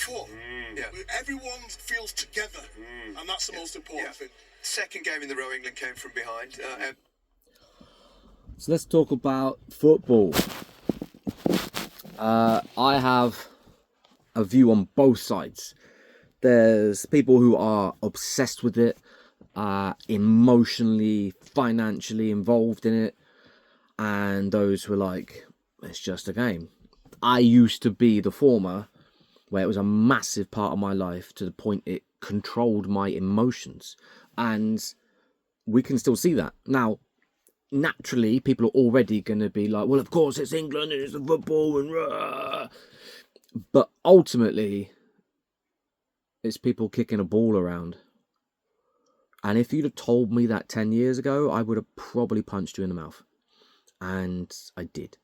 before. Yeah. Everyone feels together, and that's the most important thing. Second game in the row, England came from behind. So let's talk about football. I have a view on both sides. There's people who are obsessed with it, emotionally, financially involved in it, and those who are like, it's just a game. I used to be the former, where it was a massive part of my life to the point it controlled my emotions, and we can still see that now. Naturally, people are already going to be like, well, of course it's England and it's the football and rah. But ultimately it's people kicking a ball around. And if you'd have told me that 10 years ago, I would have probably punched you in the mouth. And I did.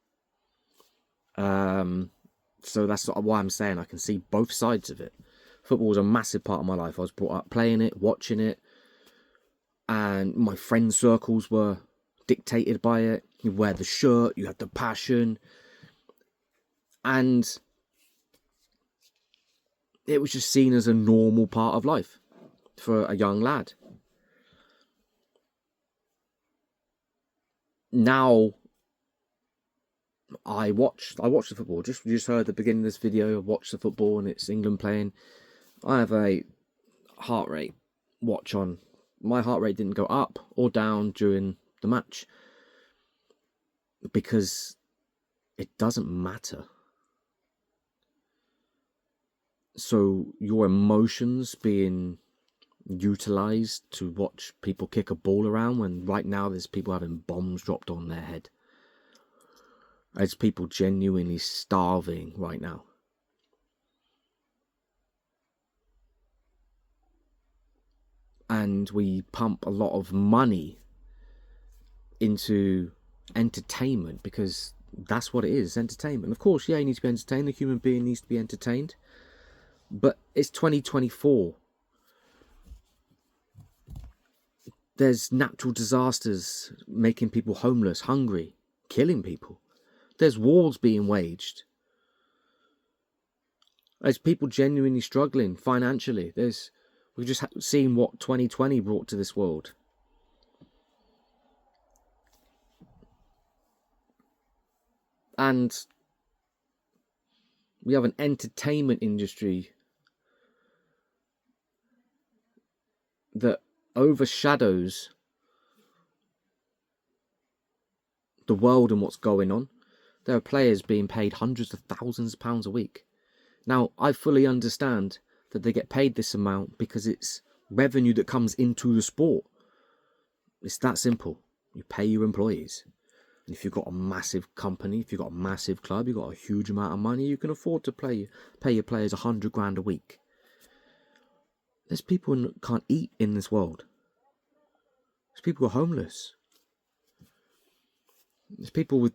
So that's why I'm saying I can see both sides of it. Football was a massive part of my life. I was brought up playing it, watching it, and my friend circles were dictated by it. You wear the shirt, you had the passion, and it was just seen as a normal part of life for a young lad. Now I watch the football. You just heard at the beginning of this video, I watch the football and it's England playing. I have a heart rate watch on. My heart rate didn't go up or down during the match because it doesn't matter. So your emotions being utilized to watch people kick a ball around when right now there's people having bombs dropped on their head. There's people genuinely starving right now. And we pump a lot of money into entertainment because that's what it is, entertainment. Of course, yeah, you need to be entertained. The human being needs to be entertained. But it's 2024. There's natural disasters making people homeless, hungry, killing people. There's wars being waged. There's people genuinely struggling financially. We've just seen what 2020 brought to this world. And we have an entertainment industry that overshadows the world and what's going on. There are players being paid hundreds of thousands of pounds a week. Now, I fully understand that they get paid this amount because it's revenue that comes into the sport. It's that simple. You pay your employees. And if you've got a massive company, if you've got a massive club, you've got a huge amount of money, you can afford to pay your players 100 grand a week. There's people who can't eat in this world. There's people who are homeless. There's people with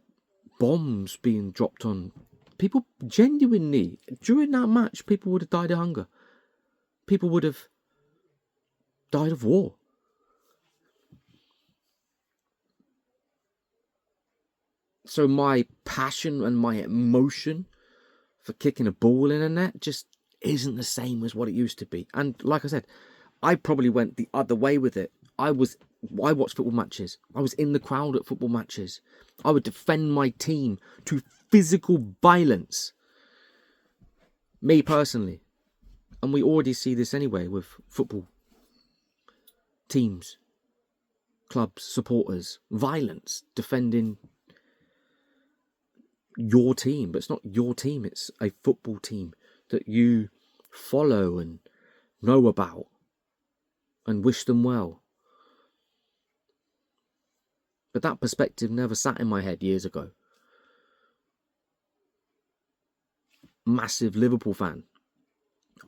bombs being dropped on. People genuinely, during that match, people would have died of hunger. People would have died of war. So my passion and my emotion for kicking a ball in a net just isn't the same as what it used to be. And like I said, I probably went the other way with it. I watched football matches. I was in the crowd at football matches. I would defend my team to physical violence. Me personally. And we already see this anyway with football teams, clubs, supporters, violence, defending your team. But it's not your team, it's a football team that you follow and know about and wish them well. But that perspective never sat in my head years ago. Massive Liverpool fan.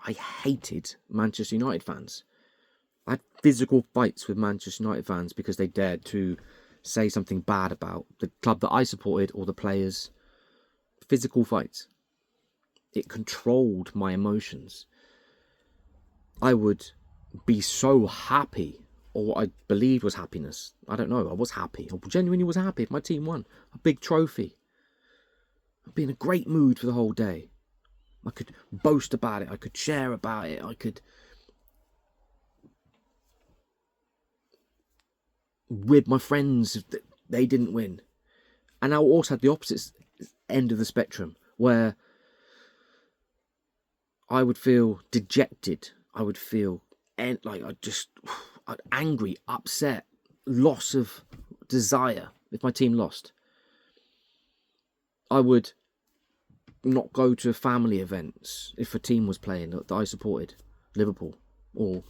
I hated Manchester United fans. I had physical fights with Manchester United fans because they dared to say something bad about the club that I supported or the players. Physical fights. It controlled my emotions. I would be so happy, or what I believed was happiness. I don't know, I was happy. I genuinely was happy if my team won. A big trophy. I'd be in a great mood for the whole day. I could boast about it. I could share about it. I could with my friends if they didn't win. And I also had the opposite end of the spectrum where I would feel dejected. I would feel like I'd angry, upset, loss of desire if my team lost. I would not go to family events if a team was playing that I supported, Liverpool, or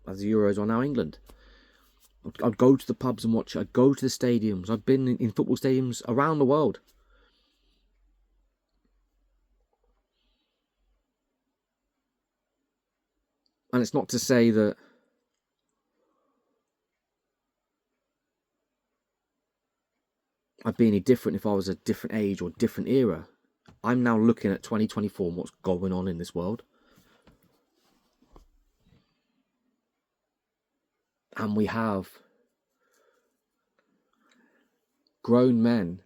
as the Euros are now England. I'd go to the pubs and watch it. I'd go to the stadiums. I've been in football stadiums around the world. And it's not to say that I'd be any different if I was a different age or different era. I'm now looking at 2024 and what's going on in this world. And we have grown men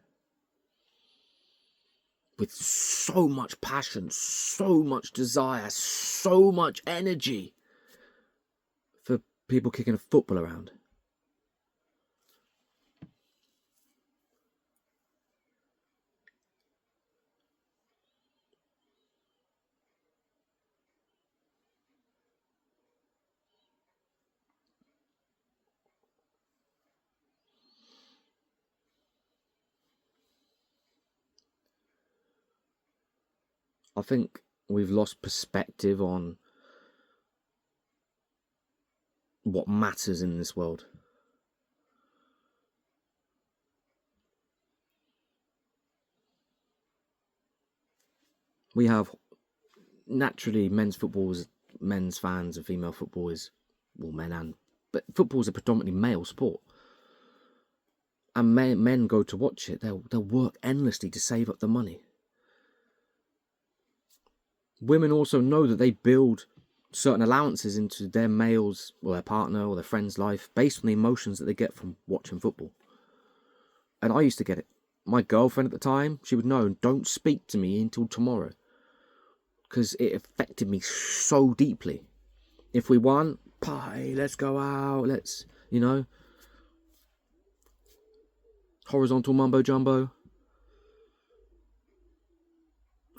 with so much passion, so much desire, so much energy for people kicking a football around. I think we've lost perspective on what matters in this world. We have, naturally, men's football is men's fans and female football is, well, but football is a predominantly male sport. And men go to watch it. They'll work endlessly to save up the money. Women also know that they build certain allowances into their male's or their partner or their friend's life based on the emotions that they get from watching football. And I used to get it. My girlfriend at the time, she would know, don't speak to me until tomorrow. Because it affected me so deeply. If we won, party, let's go out, let's, horizontal mumbo jumbo.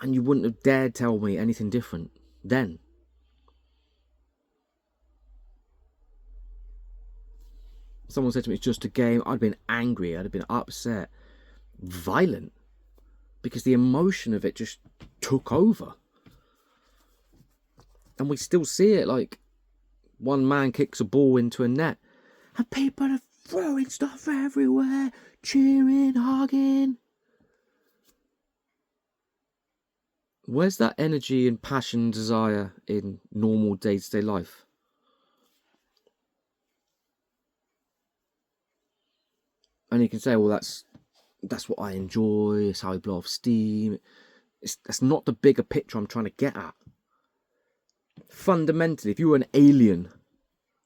And you wouldn't have dared tell me anything different then. Someone said to me, it's just a game. I'd have been angry. I'd have been upset. Violent. Because the emotion of it just took over. And we still see it, like one man kicks a ball into a net and people are throwing stuff everywhere, cheering, hugging. Where's that energy and passion and desire in normal day-to-day life? And you can say, well, that's what I enjoy, it's how I blow off steam. That's not the bigger picture I'm trying to get at. Fundamentally, if you were an alien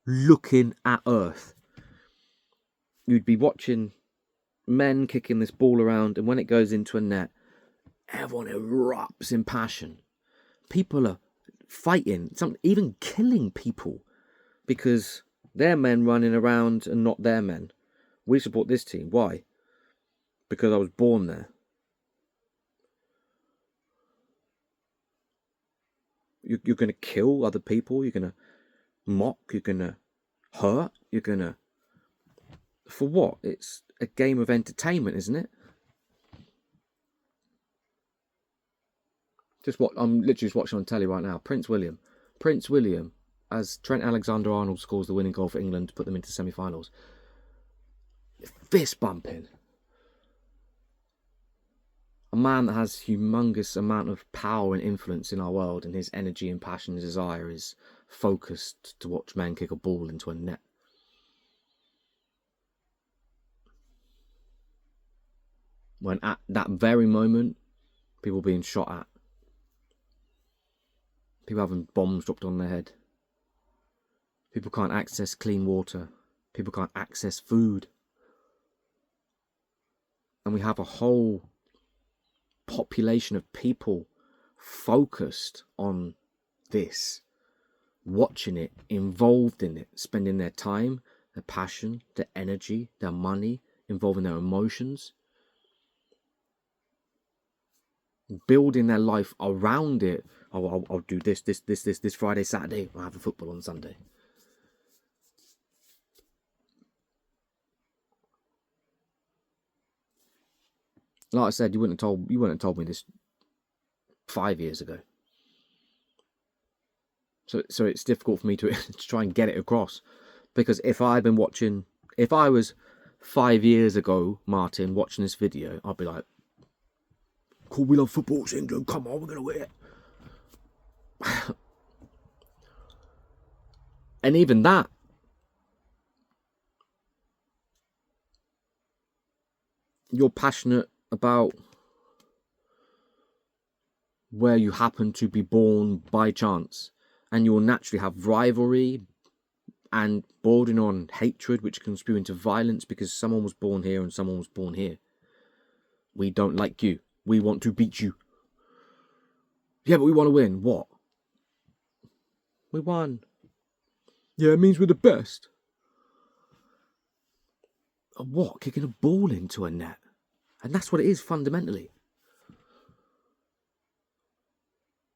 looking at Earth, you'd be watching men kicking this ball around, and when it goes into a net, everyone erupts in passion. People are fighting, some even killing people because they're men running around and not their men. We support this team. Why? Because I was born there. You're going to kill other people. You're going to mock. You're going to hurt. You're going to... For what? It's a game of entertainment, isn't it? I'm literally just watching on telly right now. Prince William, as Trent Alexander-Arnold scores the winning goal for England to put them into semi-finals. Fist bumping. A man that has humongous amount of power and influence in our world, and his energy and passion and desire is focused to watch men kick a ball into a net. When at that very moment, people being shot at. People having bombs dropped on their head. People can't access clean water. People can't access food. And we have a whole population of people focused on this, watching it, involved in it, spending their time, their passion, their energy, their money, involving their emotions, building their life around it. Oh, I'll do this Friday, Saturday. I'll have a football on Sunday. Like I said, you wouldn't have told me this 5 years ago. So it's difficult for me to try and get it across, because if I was 5 years ago, Martin, watching this video, I'd be like, cool, we love football, it's England, come on, we're gonna win it. And even that, you're passionate about where you happen to be born by chance, and you'll naturally have rivalry and bordering on hatred, which can spew into violence because someone was born here and someone was born here. We don't like you. We want to beat you. Yeah, but we want to win. What? We won. Yeah, it means we're the best. What? Kicking a ball into a net. And that's what it is fundamentally.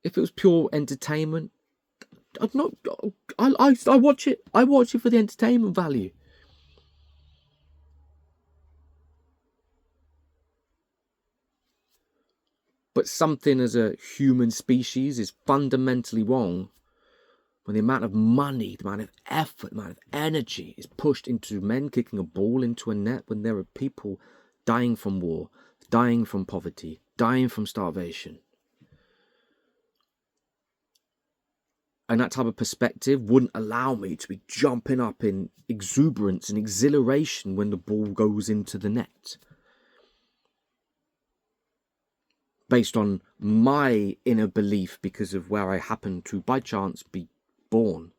If it was pure entertainment, I watch it. I watch it for the entertainment value. But something as a human species is fundamentally wrong when the amount of money, the amount of effort, the amount of energy is pushed into men kicking a ball into a net when there are people dying from war, dying from poverty, dying from starvation. And that type of perspective wouldn't allow me to be jumping up in exuberance and exhilaration when the ball goes into the net. Based on my inner belief because of where I happen to, by chance, be born.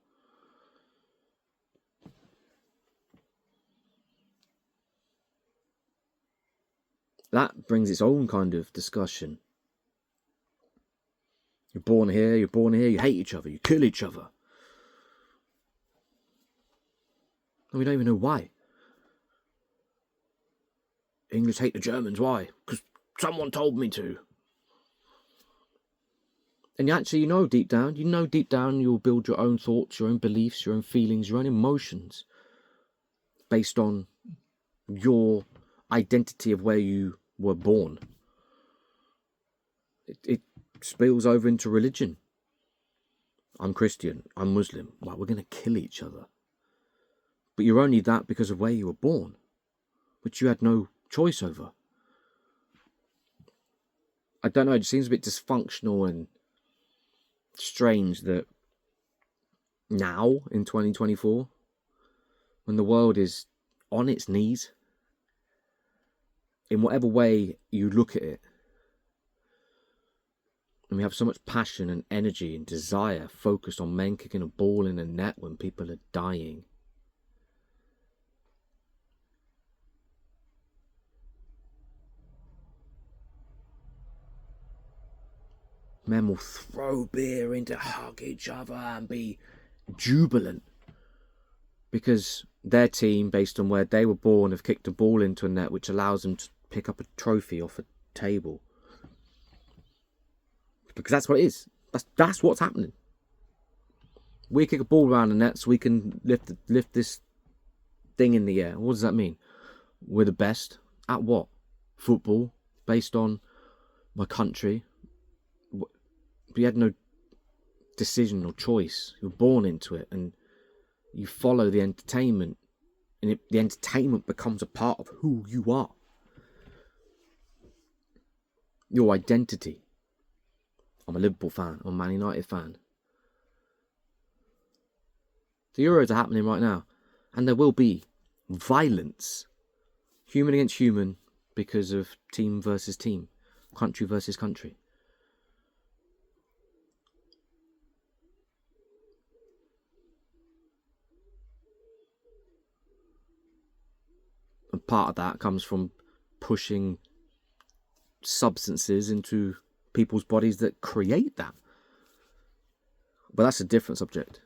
That brings its own kind of discussion. You're born here, you hate each other, you kill each other. And we don't even know why. English hate the Germans, why? Because someone told me to. And actually, you know deep down you'll build your own thoughts, your own beliefs, your own feelings, your own emotions based on your identity of where you were born. It spills over into religion. I'm Christian, I'm Muslim. Well, we're going to kill each other. But you're only that because of where you were born, which you had no choice over. I don't know, it seems a bit dysfunctional and strange that now, in 2024, when the world is on its knees, in whatever way you look at it, and we have so much passion and energy and desire focused on men kicking a ball in a net when people are dying. Men will throw beer in to hug each other and be jubilant because their team, based on where they were born, have kicked a ball into a net which allows them to pick up a trophy off a table. Because that's what it is. That's what's happening. We kick a ball around the net so we can lift this thing in the air. What does that mean? We're the best at what? Football, based on my country. You had no decision or choice. You're born into it, and you follow the entertainment, and the entertainment becomes a part of who you are. Your identity. I'm a Liverpool fan. I'm a Man United fan. The Euros are happening right now, and there will be violence, human against human, because of team versus team, country versus country. And part of that comes from pushing substances into people's bodies that create that. But that's a different subject.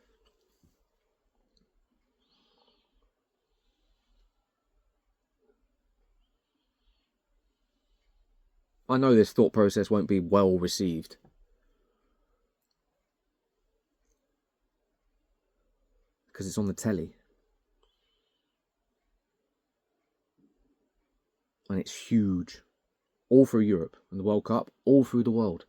I know this thought process won't be well received. Because it's on the telly. And it's huge. All through Europe and the World Cup, all through the world.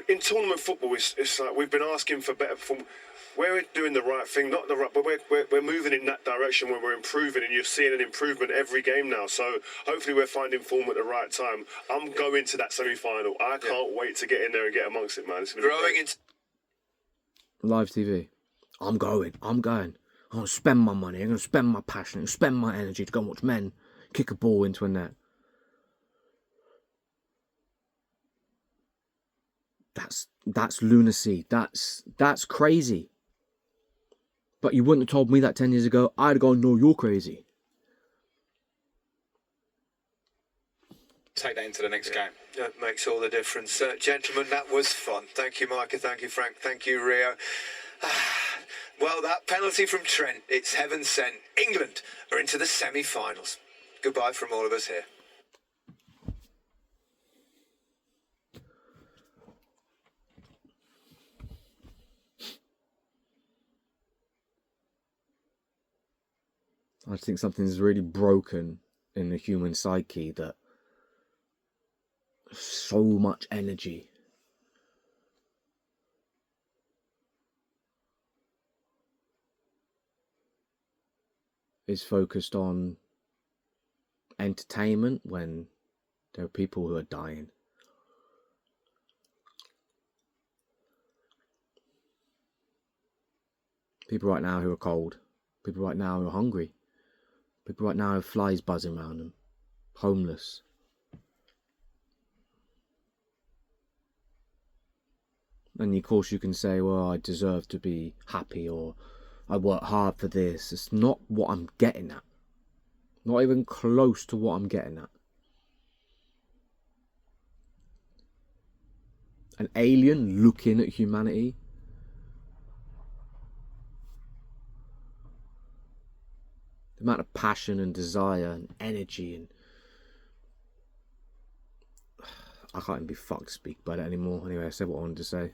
In tournament football, it's like we've been asking for better form. We're doing the right thing, not the right, but we're moving in that direction where we're improving, and you're seeing an improvement every game now. So hopefully we're finding form at the right time. I'm going to that semi-final. I can't wait to get in there and get amongst it, man. It's gonna be Growing great. into Live TV. I'm going. I'm going to spend my money. I'm going to spend my passion. I'm going to spend my energy to go and watch men kick a ball into a net. That's lunacy. That's crazy. But you wouldn't have told me that 10 years ago. I'd have gone, no, you're crazy. Take that into the next game. That makes all the difference. Gentlemen, that was fun. Thank you, Micah. Thank you, Frank. Thank you, Rio. Well, that penalty from Trent, it's heaven sent. England are into the semi-finals. Goodbye from all of us here. I just think something's really broken in the human psyche, that so much energy is focused on entertainment when there are people who are dying. People right now who are cold. People right now who are hungry. People right now have flies buzzing around them. Homeless. And of course you can say, well, I deserve to be happy, or I work hard for this. It's not what I'm getting at. Not even close to what I'm getting at. An alien looking at humanity. The amount of passion and desire and energy, and I can't even be fucked to speak about it anymore. Anyway, I said what I wanted to say.